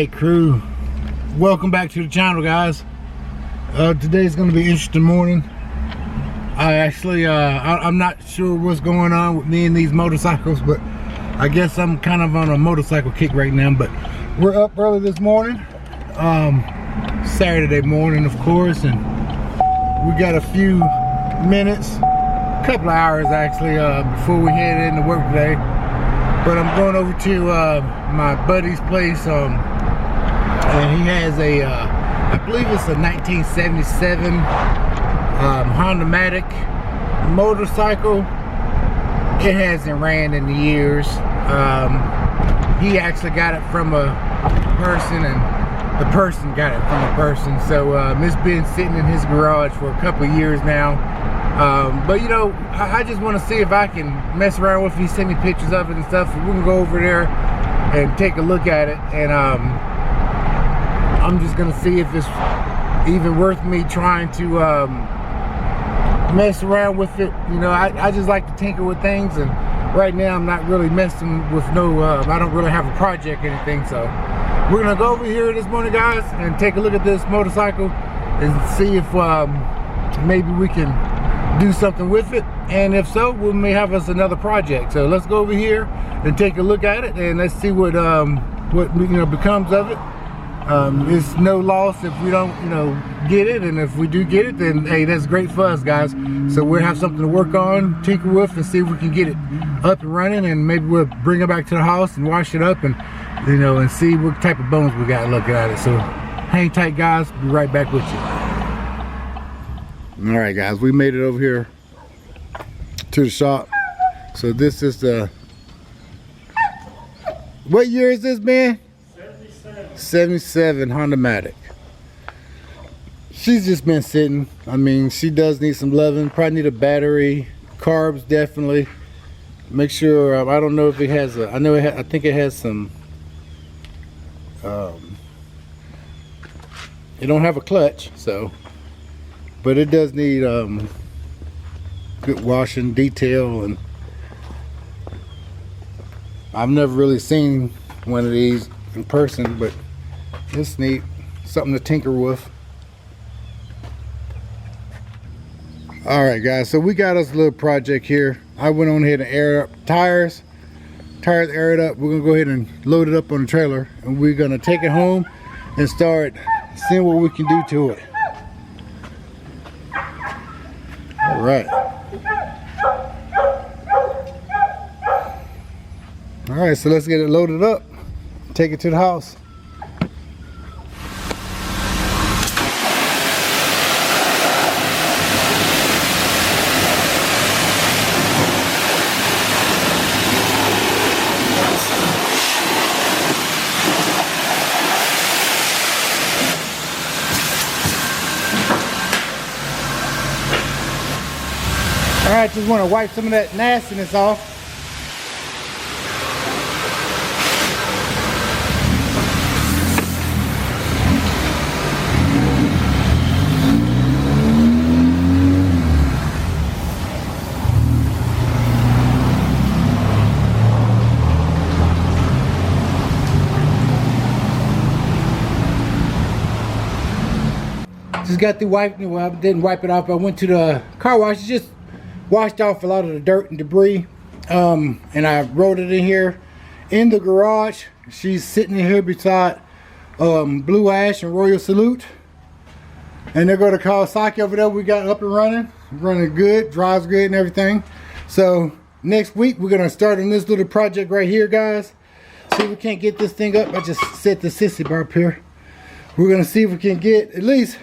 Alright crew, welcome back to the channel guys. Today's gonna be an interesting morning. I'm not sure what's going on with me and these motorcycles, but I guess I'm kind of on a motorcycle kick right now. But we're up early this morning, Saturday morning of course, and we got a few minutes, a couple of hours actually, before we head into work today. But I'm going over to my buddy's place, and he has a, I believe it's a 1977 Honda Matic motorcycle. It hasn't ran in years. He actually got it from a person, and the person got it from a person. So it's been sitting in his garage for a couple of years now. But you know, I just want to see if I can mess around with it. He sent me pictures of it and stuff, and we can go over there and take a look at it. And I'm just gonna see if it's even worth me trying to mess around with it. You know, I just like to tinker with things, and right now I'm not really messing with no, I don't really have a project or anything. So we're gonna go over here this morning guys and take a look at this motorcycle and see if maybe we can do something with it, and if so, we may have us another project. So let's go over here and take a look at it, and let's see what you know becomes of it. It's no loss if we don't, you know, get it, and if we do get it, then hey, that's great for us guys. So we'll have something to work on, tinker with, and see if we can get it up and running, and maybe we'll bring it back to the house and wash it up, and you know, and see what type of bones we got looking at it. So hang tight guys, be right back with you. All right guys, we made it over here to the shop. So this is the, what year is this, man? 77 Honda Matic. She's just been sitting. I mean, she does need some loving. Probably need a battery, carbs definitely. Make sure, I don't know if it has a, I know it I think it has some, it don't have a clutch, so, but it does need good washing, detail, and I've never really seen one of these in person, but it's neat, something to tinker with. All right guys, so we got us a little project here. I went on ahead and aired up tires aired up. We're gonna go ahead and load it up on the trailer, and we're gonna take it home and start seeing what we can do to it. All right. All right, so let's get it loaded up, take it to the house. All right, just want to wipe some of that nastiness off. Just got the wipe. Well, I didn't wipe it off. I went to the car wash. Just washed off a lot of the dirt and debris, and I rolled it in here in the garage. She's sitting in here beside Blue Ash and Royal Salute, and they're going to Kawasaki over there. We got up and running good, drives good and everything. So next week we're going to start on this little project right here guys. See if we can't get this thing up. I just set the sissy bar up here. We're going to see if we can get at least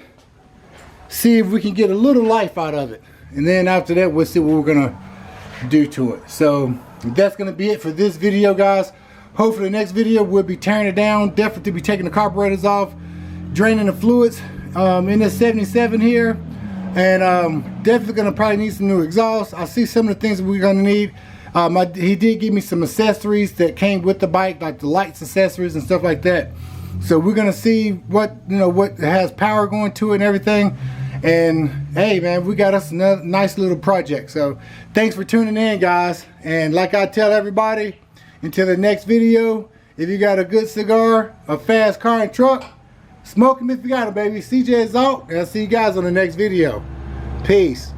see if we can get a little life out of it, and then after that we'll see what we're gonna do to it. So that's gonna be it for this video guys. Hopefully the next video we'll be tearing it down, definitely be taking the carburetors off, draining the fluids in this 77 here, and definitely gonna probably need some new exhaust. I see some of the things that we're gonna need. He did give me some accessories that came with the bike, like the lights accessories and stuff like that. So we're gonna see what, you know, what has power going to it and everything. And hey man, we got us another nice little project. So thanks for tuning in guys, and like I tell everybody, until the next video, If you got a good cigar, a fast car and truck, smoke them if you got them, baby. CJ is out, and I'll see you guys on the next video. Peace.